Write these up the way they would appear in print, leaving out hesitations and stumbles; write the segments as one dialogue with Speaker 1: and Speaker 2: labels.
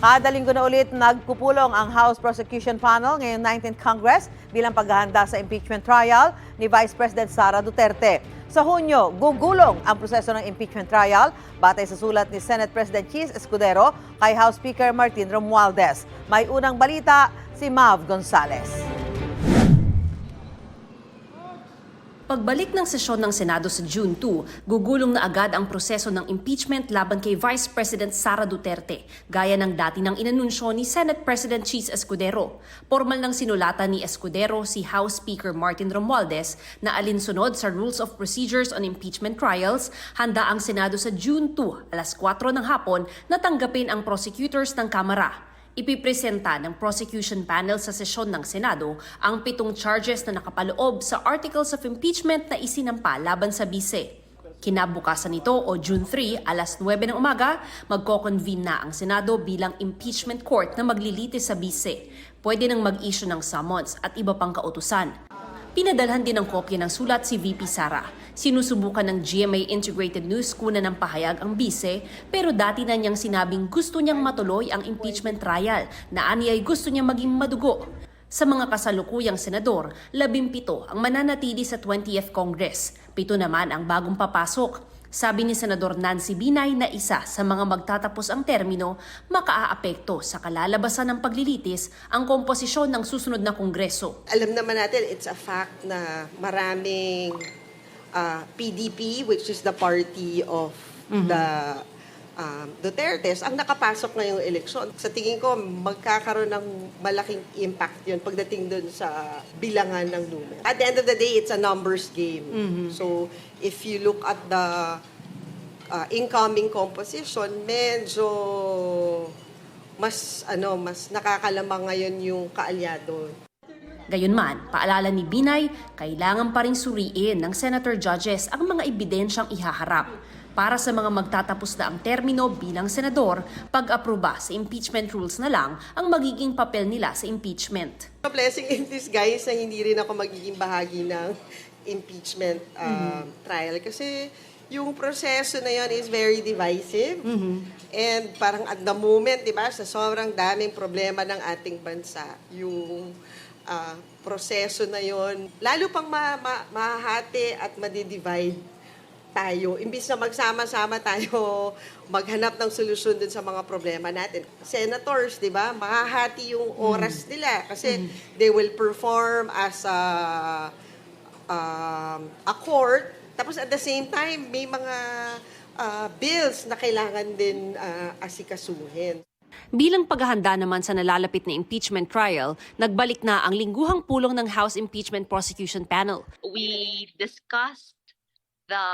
Speaker 1: Kada linggo na ulit nagpupulong ang House Prosecution Panel ngayong 19th Congress bilang paghahanda sa impeachment trial ni Vice President Sara Duterte. Sa Hunyo, gugulong ang proseso ng impeachment trial batay sa sulat ni Senate President Chis Escudero kay House Speaker Martin Romualdez. May unang balita si Mav Gonzales.
Speaker 2: Pagbalik ng sesyon ng Senado sa June 2, gugulong na agad ang proseso ng impeachment laban kay Vice President Sara Duterte, gaya ng dati ng inanunsyo ni Senate President Chis Escudero. Formal ng sinulatan ni Escudero si House Speaker Martin Romualdez na alinsunod sa Rules of Procedures on Impeachment Trials, handa ang Senado sa June 2, alas 4 ng hapon na tanggapin ang prosecutors ng Kamara. Ipipresenta ng prosecution panel sa sesyon ng Senado ang 7 charges na nakapaloob sa Articles of Impeachment na isinampa laban sa bise. Kinabukasan nito o June 3, alas 9 ng umaga, magko-convene na ang Senado bilang impeachment court na maglilitis sa bise. Pwede nang mag-issue ng summons at iba pang kautusan. Pinadalhan din ng kopya ng sulat si VP Sara. Sinusubukan ng GMA Integrated News kuna ng pahayag ang bise, pero dati na niyang sinabing gusto niyang matuloy ang impeachment trial na ani ay gusto niyang maging madugo. Sa mga kasalukuyang senador, 17 ang mananatili sa 20th Congress, 7 naman ang bagong papasok. Sabi ni Senador Nancy Binay na isa sa mga magtatapos ang termino, makaaapekto sa kalalabasan ng paglilitis ang komposisyon ng susunod na Kongreso.
Speaker 3: Alam naman natin, it's a fact na maraming PDP, which is the party of the Dutertes, ang nakapasok ngayong eleksyon. Sa tingin ko, magkakaroon ng malaking impact yun pagdating dun sa bilangan ng numero. At the end of the day, it's a numbers game. So, if you look at the incoming composition, medyo mas nakakalamang ngayon yung kaalyado.
Speaker 2: Gayunman, paalala ni Binay, kailangan pa rin suriin ng senator judges ang mga ebidensyang ihaharap. Para sa mga magtatapos na ang termino bilang senador, pag-aproba sa impeachment rules na lang ang magiging papel nila sa impeachment.
Speaker 3: Blessing in disguise na hindi rin ako magiging bahagi ng impeachment trial kasi yung proseso na yon is very divisive and parang at the moment, di ba, sa sobrang daming problema ng ating bansa, yung proseso na yon lalo pang mahahati at madidivide tayo. Imbis na magsama-sama tayo maghanap ng solusyon dun sa mga problema natin. Senators, di ba, mahahati yung oras nila kasi they will perform as a court. Tapos at the same time, may mga bills na kailangan din asikasuhin.
Speaker 2: Bilang paghahanda naman sa nalalapit na impeachment trial, nagbalik na ang lingguhang pulong ng House Impeachment Prosecution Panel.
Speaker 4: We discussed the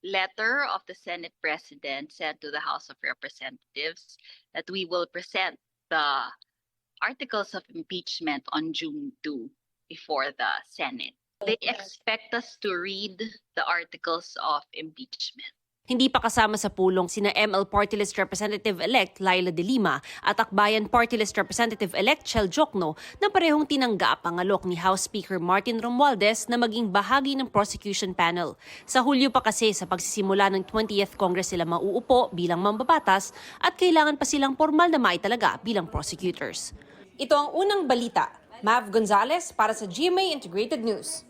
Speaker 4: letter of the Senate President sent to the House of Representatives that we will present the articles of impeachment on June 2 before the Senate. They expect us to read the articles of impeachment.
Speaker 2: Hindi pa kasama sa pulong sina ML Party List Representative-elect Laila De Lima at Akbayan Party List Representative-elect Chel Jokno na parehong tinanggap ang alok ni House Speaker Martin Romualdez na maging bahagi ng prosecution panel. Sa Hulyo pa kasi sa pagsisimula ng 20th Congress sila mauupo bilang mambabatas at kailangan pa silang formal na maitalaga bilang prosecutors. Ito ang unang balita. Mav Gonzales para sa GMA Integrated News.